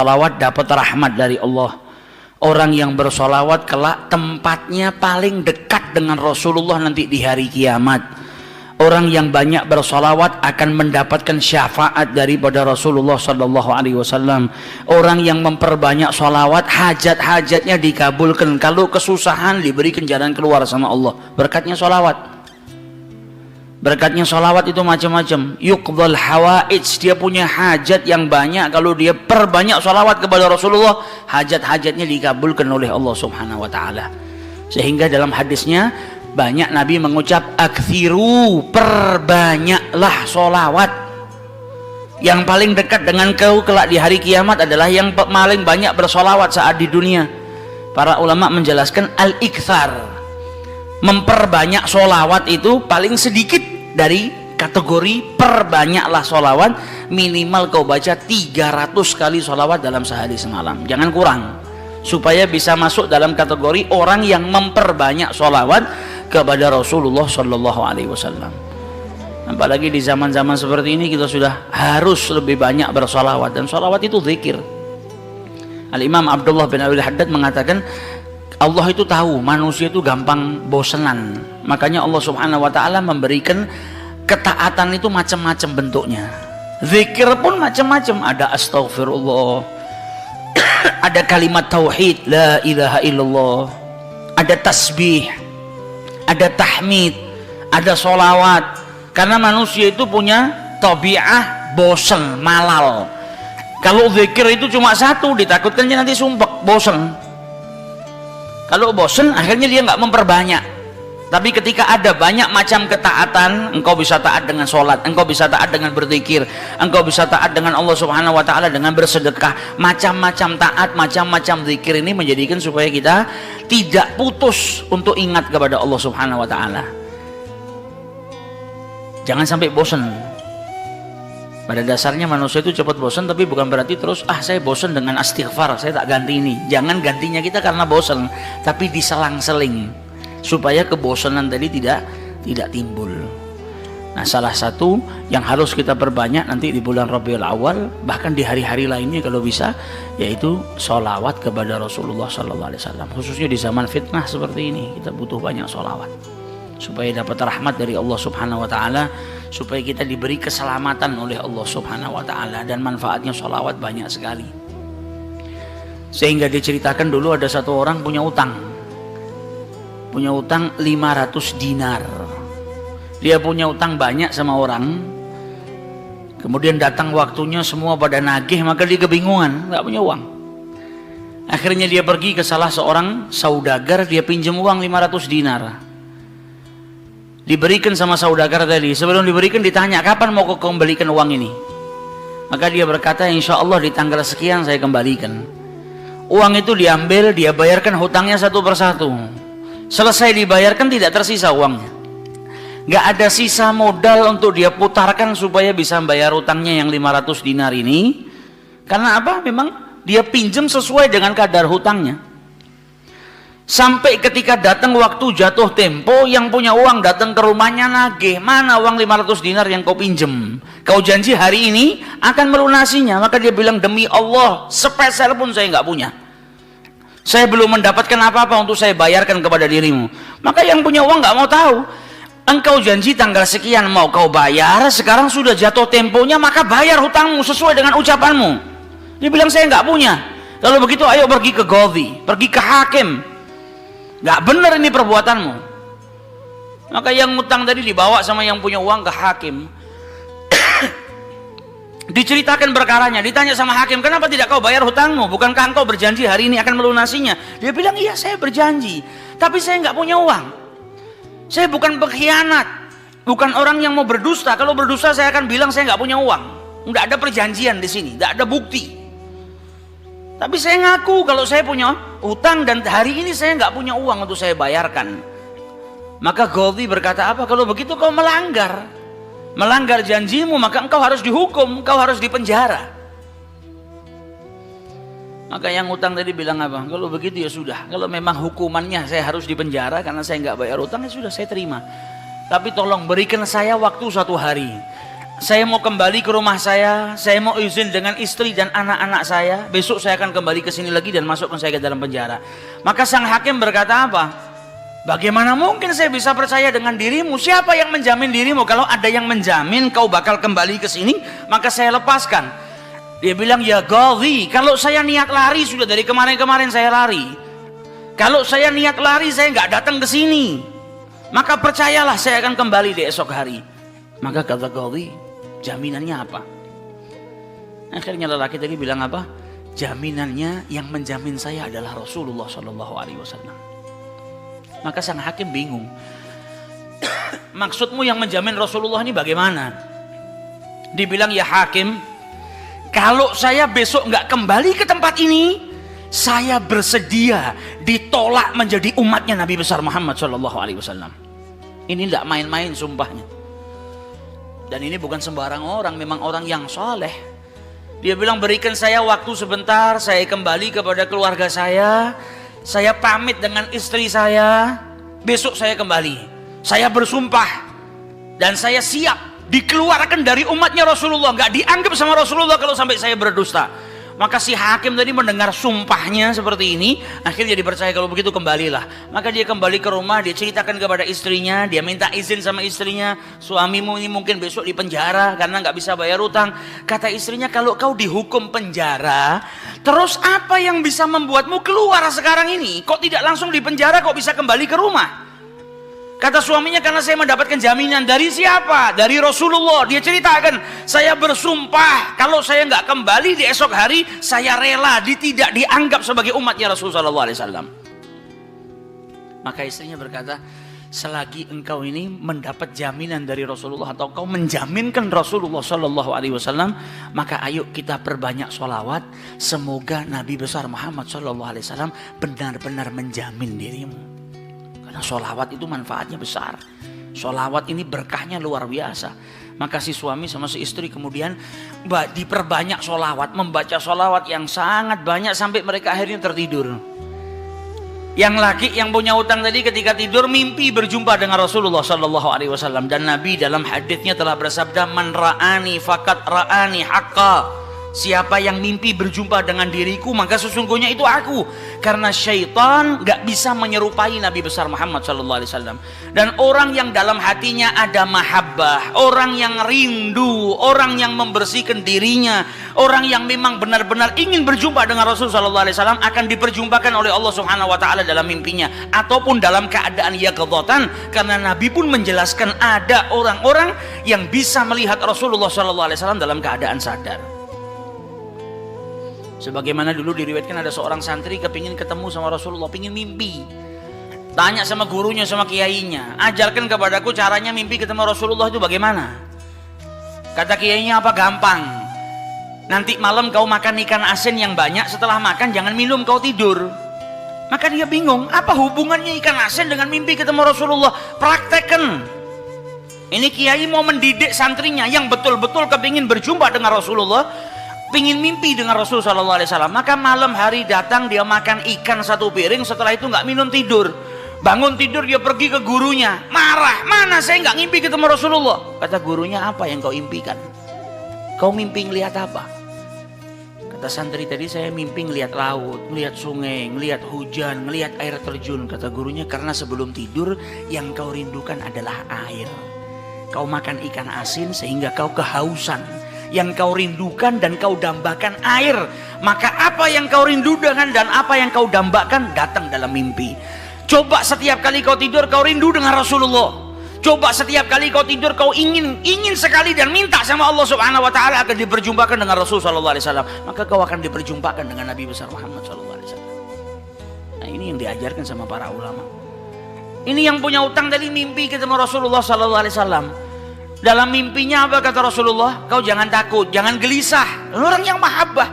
Salawat dapat rahmat dari Allah. Orang yang bersolawat kelak tempatnya paling dekat dengan Rasulullah nanti di hari kiamat. Orang yang banyak bersolawat akan mendapatkan syafaat daripada Rasulullah Sallallahu Alaihi Wasallam. Orang yang memperbanyak solawat, hajat-hajatnya dikabulkan. Kalau kesusahan, diberikan jalan keluar sama Allah. Berkatnya solawat. Berkatnya solawat itu macam-macam. Yuqdhal hawaij, dia punya hajat yang banyak. Kalau dia perbanyak solawat kepada Rasulullah, hajat-hajatnya dikabulkan oleh Allah Subhanahu Wa Taala. Sehingga dalam hadisnya banyak Nabi mengucap aktsiru, perbanyaklah solawat. Yang paling dekat dengan kau kelak di hari kiamat adalah yang paling banyak bersolawat saat di dunia. Para ulama menjelaskan al-iktsar, memperbanyak solawat itu paling sedikit dari kategori perbanyaklah solawat. Minimal kau baca 300 kali solawat dalam sehari semalam, jangan kurang, supaya bisa masuk dalam kategori orang yang memperbanyak solawat kepada Rasulullah Shallallahu Alaihi Wasallam. Apalagi di zaman-zaman seperti ini kita sudah harus lebih banyak bersolawat, dan solawat itu zikir. Al-Imam Abdullah bin Abil Haddad mengatakan Allah itu tahu manusia itu gampang bosenan, makanya Allah Subhanahu Wa Taala memberikan ketaatan itu macam-macam bentuknya. Zikir pun macam-macam, ada astaghfirullah, ada kalimat tauhid la ilaha illallah, ada tasbih, ada tahmid, ada solawat. Karena manusia itu punya tabiah bosen, malal. Kalau zikir itu cuma satu, ditakutkannya nanti sumpek, bosen. Kalau bosen akhirnya dia nggak memperbanyak. Tapi ketika ada banyak macam ketaatan, engkau bisa taat dengan sholat, engkau bisa taat dengan berzikir, engkau bisa taat dengan Allah Subhanahu Wa Taala dengan bersedekah. Macam-macam taat, macam-macam zikir ini menjadikan supaya kita tidak putus untuk ingat kepada Allah Subhanahu Wa Taala. Jangan sampai bosen. Pada dasarnya manusia itu cepat bosan, tapi bukan berarti terus saya bosan dengan istighfar, saya tak ganti ini. Jangan gantinya kita karena bosan, tapi diselang-seling supaya kebosanan tadi tidak timbul. Nah, salah satu yang harus kita perbanyak nanti di bulan Rabiul Awal, bahkan di hari-hari lainnya kalau bisa, yaitu sholawat kepada Rasulullah SAW. Khususnya di zaman fitnah seperti ini, kita butuh banyak sholawat supaya dapat rahmat dari Allah Subhanahu Wa Taala, supaya kita diberi keselamatan oleh Allah Subhanahu Wa Taala, dan manfaatnya sholawat banyak sekali. Sehingga diceritakan dulu ada satu orang punya utang 500 dinar. Dia punya utang banyak sama orang, kemudian datang waktunya semua pada nagih, maka dia kebingungan, nggak punya uang. Akhirnya dia pergi ke salah seorang saudagar, dia pinjam uang 500 dinar. Diberikan sama saudagar tadi. Sebelum diberikan ditanya, kapan mau kau kembalikan uang ini? Maka dia berkata, insya Allah di tanggal sekian saya kembalikan. Uang itu diambil, dia bayarkan hutangnya satu persatu. Selesai dibayarkan tidak tersisa uangnya. Gak ada sisa modal untuk dia putarkan supaya bisa bayar hutangnya yang 500 dinar ini. Karena apa? Memang dia pinjam sesuai dengan kadar hutangnya. Sampai ketika datang waktu jatuh tempo, yang punya uang datang ke rumahnya nagih, mana uang 500 dinar yang kau pinjam? Kau janji hari ini akan melunasinya. Maka dia bilang, demi Allah, sepeser pun saya nggak punya. Saya belum mendapatkan apa-apa untuk saya bayarkan kepada dirimu. Maka yang punya uang nggak mau tahu. Engkau janji tanggal sekian mau kau bayar, sekarang sudah jatuh temponya, maka bayar hutangmu sesuai dengan ucapanmu. Dia bilang, saya nggak punya. Kalau begitu ayo pergi ke Qadhi, pergi ke hakim. Gak benar ini perbuatanmu. Maka yang ngutang tadi dibawa sama yang punya uang ke hakim. Diceritakan perkaranya, ditanya sama hakim, kenapa tidak kau bayar hutangmu? Bukankah engkau berjanji hari ini akan melunasinya? Dia bilang, iya saya berjanji, tapi saya nggak punya uang. Saya bukan pengkhianat, bukan orang yang mau berdusta. Kalau berdusta saya akan bilang saya nggak punya uang. Nggak ada perjanjian di sini, nggak ada bukti. Tapi saya ngaku kalau saya punya utang dan hari ini saya nggak punya uang untuk saya bayarkan. Maka Qadhi berkata, apa? Kalau begitu kau melanggar janjimu, maka engkau harus dihukum, engkau harus dipenjara. Maka yang utang tadi bilang apa? Kalau begitu ya sudah, kalau memang hukumannya saya harus dipenjara karena saya nggak bayar utang, ya sudah saya terima. Tapi tolong berikan saya waktu 1 hari. saya mau kembali ke rumah saya mau izin dengan istri dan anak-anak saya, besok saya akan kembali ke sini lagi dan masukkan saya ke dalam penjara. Maka sang hakim berkata apa? Bagaimana mungkin saya bisa percaya dengan dirimu? Siapa yang menjamin dirimu? Kalau ada yang menjamin kau bakal kembali ke sini, maka saya lepaskan. Dia bilang, ya Ghadhi, kalau saya niat lari sudah dari kemarin-kemarin saya lari. Kalau saya niat lari saya nggak datang ke sini, maka percayalah saya akan kembali di esok hari. Maka kata Ghadhi, jaminannya apa? Akhirnya lelaki tadi bilang apa? Jaminannya yang menjamin saya adalah Rasulullah Shallallahu Alaihi Wasallam. Maka sang hakim bingung. Maksudmu yang menjamin Rasulullah ini bagaimana? Dibilang, ya hakim, kalau saya besok nggak kembali ke tempat ini, saya bersedia ditolak menjadi umatnya Nabi besar Muhammad Shallallahu Alaihi Wasallam. Ini tidak main-main sumpahnya. Dan ini bukan sembarang orang, memang orang yang soleh. Dia bilang, berikan saya waktu sebentar, saya kembali kepada keluarga saya pamit dengan istri saya, besok saya kembali. Saya bersumpah dan saya siap dikeluarkan dari umatnya Rasulullah, nggak dianggap sama Rasulullah kalau sampai saya berdusta. Maka si hakim tadi mendengar sumpahnya seperti ini, akhirnya dia percaya, kalau begitu kembalilah. Maka dia kembali ke rumah, dia ceritakan kepada istrinya, dia minta izin sama istrinya, suamimu ini mungkin besok di penjara karena nggak bisa bayar utang. Kata istrinya, kalau kau dihukum penjara, terus apa yang bisa membuatmu keluar sekarang ini? Kok tidak langsung di penjara, kok bisa kembali ke rumah? Kata suaminya, karena saya mendapatkan jaminan. Dari siapa? Dari Rasulullah. Dia ceritakan, saya bersumpah kalau saya nggak kembali di esok hari, saya rela tidak dianggap sebagai umatnya Rasulullah SAW. Maka istrinya berkata, selagi engkau ini mendapat jaminan dari Rasulullah atau kau menjaminkan Rasulullah SAW, maka ayo kita perbanyak sholawat. Semoga Nabi besar Muhammad SAW benar-benar menjamin dirimu. Karena sholawat itu manfaatnya besar. Sholawat ini berkahnya luar biasa. Maka si suami sama si istri kemudian diperbanyak sholawat, membaca sholawat yang sangat banyak sampai mereka akhirnya tertidur. Yang laki yang punya utang tadi ketika tidur mimpi berjumpa dengan Rasulullah Shallallahu Alaihi Wasallam, dan Nabi dalam hadisnya telah bersabda, man ra'ani fakat ra'ani haqqa. Siapa yang mimpi berjumpa dengan diriku, maka sesungguhnya itu aku. Karena syaitan gak bisa menyerupai Nabi besar Muhammad SAW. Dan orang yang dalam hatinya ada mahabbah, orang yang rindu, orang yang membersihkan dirinya, orang yang memang benar-benar ingin berjumpa dengan Rasulullah SAW, akan diperjumpakan oleh Allah Subhanahu Wa Taala dalam mimpinya ataupun dalam keadaan yaqdhatan. Karena Nabi pun menjelaskan ada orang-orang yang bisa melihat Rasulullah SAW dalam keadaan sadar. Sebagaimana dulu diriwayatkan ada seorang santri kepingin ketemu sama Rasulullah, pingin mimpi. Tanya sama gurunya, sama kiainya, ajarkan kepadaku caranya mimpi ketemu Rasulullah itu bagaimana. Kata kiainya, apa? Gampang. Nanti malam kau makan ikan asin yang banyak, setelah makan jangan minum, kau tidur. Maka dia bingung, apa hubungannya ikan asin dengan mimpi ketemu Rasulullah? Praktekkan. Ini kiai mau mendidik santrinya yang betul-betul kepingin berjumpa dengan Rasulullah, pingin mimpi dengan Rasul Sallallahu Alaihi Wasallam. Maka malam hari datang, dia makan ikan satu piring, setelah itu nggak minum, tidur. Bangun tidur dia pergi ke gurunya, marah, mana saya nggak ngimpi ketemu Rasulullah. Kata gurunya, apa yang kau impikan? Kau mimpi ngelihat apa? Kata santri tadi, saya mimpi ngelihat laut, ngelihat sungai, ngelihat hujan, ngelihat air terjun. Kata gurunya, karena sebelum tidur yang kau rindukan adalah air. Kau makan ikan asin sehingga kau kehausan. Yang kau rindukan dan kau dambakan air. Maka apa yang kau rindukan dan apa yang kau dambakan datang dalam mimpi. Coba setiap kali kau tidur kau rindu dengan Rasulullah. Coba setiap kali kau tidur kau ingin sekali dan minta sama Allah Subhanahu Wa Taala akan diperjumpakan dengan Rasul Sallallahu Alaihi Wasallam. Maka kau akan diperjumpakan dengan Nabi besar Muhammad Sallallahu Alaihi Wasallam. Nah, ini yang diajarkan sama para ulama. Ini yang punya utang tadi mimpi ketemu Rasulullah Sallallahu Alaihi Wasallam. Dalam mimpinya apa kata Rasulullah? Kau jangan takut, jangan gelisah. Orang yang mahabbah,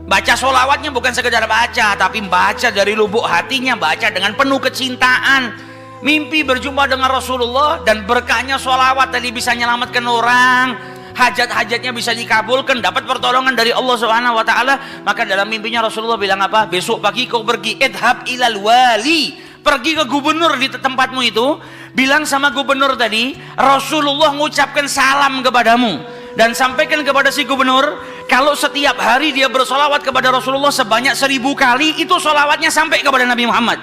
baca sholawatnya bukan sekedar baca, tapi baca dari lubuk hatinya, baca dengan penuh kecintaan. Mimpi berjumpa dengan Rasulullah dan berkahnya sholawat tadi bisa menyelamatkan orang, hajat-hajatnya bisa dikabulkan, dapat pertolongan dari Allah Subhanahu Wa Taala. Maka dalam mimpinya Rasulullah bilang apa? Besok pagi kau pergi, idhab ilal wali, pergi ke gubernur di tempatmu itu, bilang sama gubernur tadi, Rasulullah mengucapkan salam kepadamu. Dan sampaikan kepada si gubernur, kalau setiap hari dia bersolawat kepada Rasulullah sebanyak 1000 kali, itu solawatnya sampai kepada Nabi Muhammad.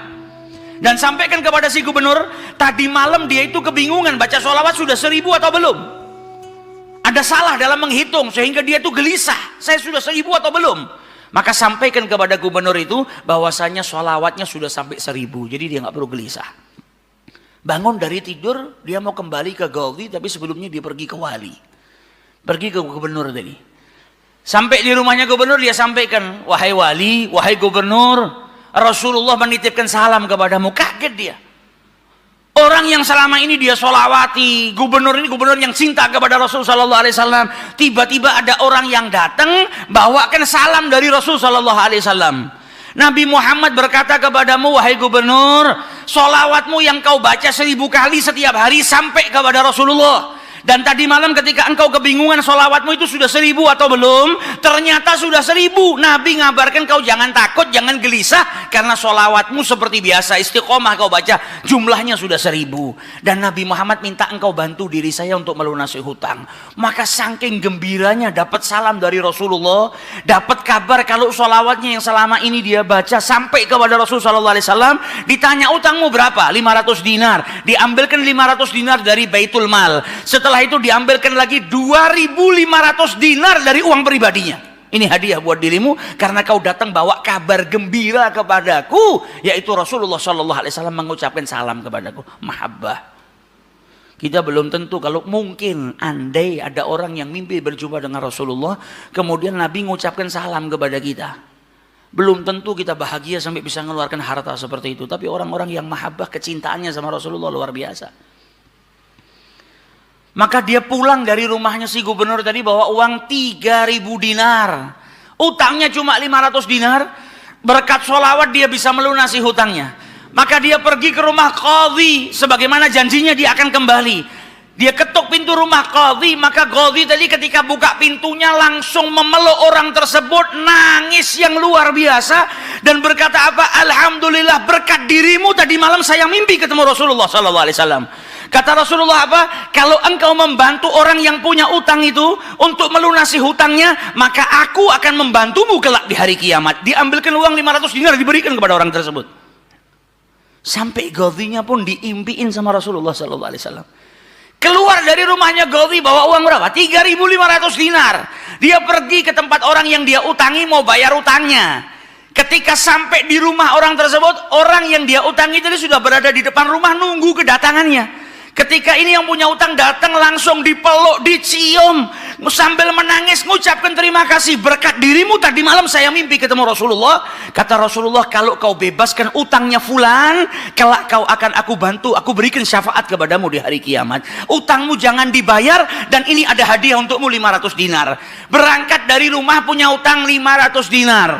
Dan sampaikan kepada si gubernur, tadi malam dia itu kebingungan baca solawat sudah 1000 atau belum. Ada salah dalam menghitung sehingga dia itu gelisah, saya sudah 1000 atau belum. Maka sampaikan kepada gubernur itu bahwasanya solawatnya sudah sampai 1000, jadi dia nggak perlu gelisah. Bangun dari tidur, dia mau kembali ke Ghazi, tapi sebelumnya dia pergi ke wali. Pergi ke gubernur tadi. Sampai di rumahnya gubernur, dia sampaikan, wahai wali, wahai gubernur, Rasulullah menitipkan salam kepadamu. Kaget dia. Orang yang selama ini dia solawati, gubernur ini gubernur yang cinta kepada Rasul Sallallahu Alaihi Wasallam. Tiba-tiba ada orang yang datang bawakan salam dari Rasul Sallallahu Alaihi Wasallam. Nabi Muhammad berkata kepadamu, wahai gubernur, solawatmu yang kau baca 1000 kali setiap hari sampai kepada Rasulullah. Dan tadi malam ketika engkau kebingungan solawatmu itu sudah 1000 atau belum, ternyata sudah 1000. Nabi ngabarkan kau jangan takut, jangan gelisah, karena solawatmu seperti biasa, istiqomah kau baca, jumlahnya sudah 1000. Dan Nabi Muhammad minta engkau bantu diri saya untuk melunasi hutang. Maka saking gembiranya dapat salam dari Rasulullah, dapat kabar kalau solawatnya yang selama ini dia baca sampai kepada Rasul Sallallahu Alaihi Wasallam. Ditanya utangmu berapa? 500 dinar. Diambilkan 500 dinar dari Baitul Mal. Setelah itu diambilkan lagi 2.500 dinar dari uang pribadinya. Ini hadiah buat dirimu karena kau datang bawa kabar gembira kepadaku, yaitu Rasulullah Sallallahu Alaihi Wasallam mengucapkan salam kepadaku. Mahabbah. Kita belum tentu, kalau mungkin andai ada orang yang mimpi berjumpa dengan Rasulullah, kemudian Nabi mengucapkan salam kepada kita, belum tentu kita bahagia sampai bisa mengeluarkan harta seperti itu. Tapi orang-orang yang mahabbah, kecintaannya sama Rasulullah luar biasa. Maka dia pulang dari rumahnya si gubernur tadi bawa uang 3.000 dinar. Utangnya cuma 500 dinar. Berkat sholawat dia bisa melunasi hutangnya. Maka dia pergi ke rumah qadhi, sebagaimana janjinya dia akan kembali. Dia ketuk pintu rumah qadhi, maka qadhi tadi ketika buka pintunya langsung memeluk orang tersebut, nangis yang luar biasa dan berkata apa? Alhamdulillah, berkat dirimu tadi malam saya mimpi ketemu Rasulullah Sallallahu Alaihi Wasallam. Kata Rasulullah apa? Kalau engkau membantu orang yang punya utang itu untuk melunasi hutangnya, maka aku akan membantumu kelak di hari kiamat. Diambilkan uang 500 dinar diberikan kepada orang tersebut. Sampai Ghazinya pun diimpiin sama Rasulullah Sallallahu Alaihi Wasallam. Keluar dari rumahnya Ghazi bawa uang berapa? 3.500 dinar. Dia pergi ke tempat orang yang dia utangi mau bayar utangnya. Ketika sampai di rumah orang tersebut, orang yang dia utangi tadi sudah berada di depan rumah nunggu kedatangannya. Ketika ini yang punya utang datang, langsung dipeluk, dicium, sambil menangis mengucapkan terima kasih, berkat dirimu tadi malam saya mimpi ketemu Rasulullah. Kata Rasulullah, kalau kau bebaskan utangnya fulan, kelak kau akan aku bantu, aku berikan syafaat kepadamu di hari kiamat. Utangmu jangan dibayar, dan ini ada hadiah untukmu 500 dinar. Berangkat dari rumah punya utang 500 dinar.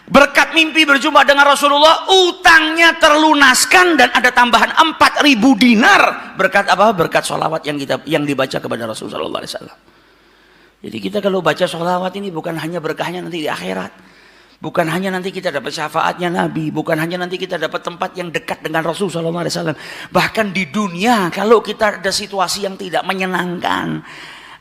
Berkat mimpi berjumpa dengan Rasulullah, utangnya terlunaskan dan ada tambahan 4.000 dinar. Berkat apa? Berkat sholawat yang dibaca kepada Rasulullah Sallallahu Alaihi Wasallam. Jadi kita kalau baca sholawat ini bukan hanya berkahnya nanti di akhirat, bukan hanya nanti kita dapat syafaatnya Nabi, bukan hanya nanti kita dapat tempat yang dekat dengan Rasul Sallallahu Alaihi Wasallam. Bahkan di dunia kalau kita ada situasi yang tidak menyenangkan,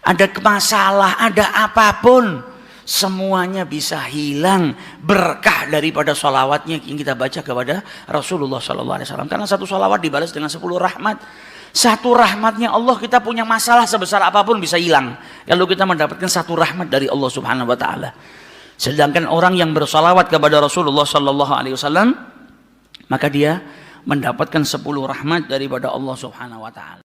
ada masalah, ada apapun, semuanya bisa hilang berkah daripada sholawatnya yang kita baca kepada Rasulullah Sallallahu Alaihi Wasallam. Karena satu sholawat dibalas dengan 10 rahmat. Satu rahmatnya Allah, kita punya masalah sebesar apapun bisa hilang kalau kita mendapatkan satu rahmat dari Allah Subhanahu Wa Taala. Sedangkan orang yang bersholawat kepada Rasulullah Sallallahu Alaihi Wasallam, maka dia mendapatkan 10 rahmat daripada Allah Subhanahu Wa Taala.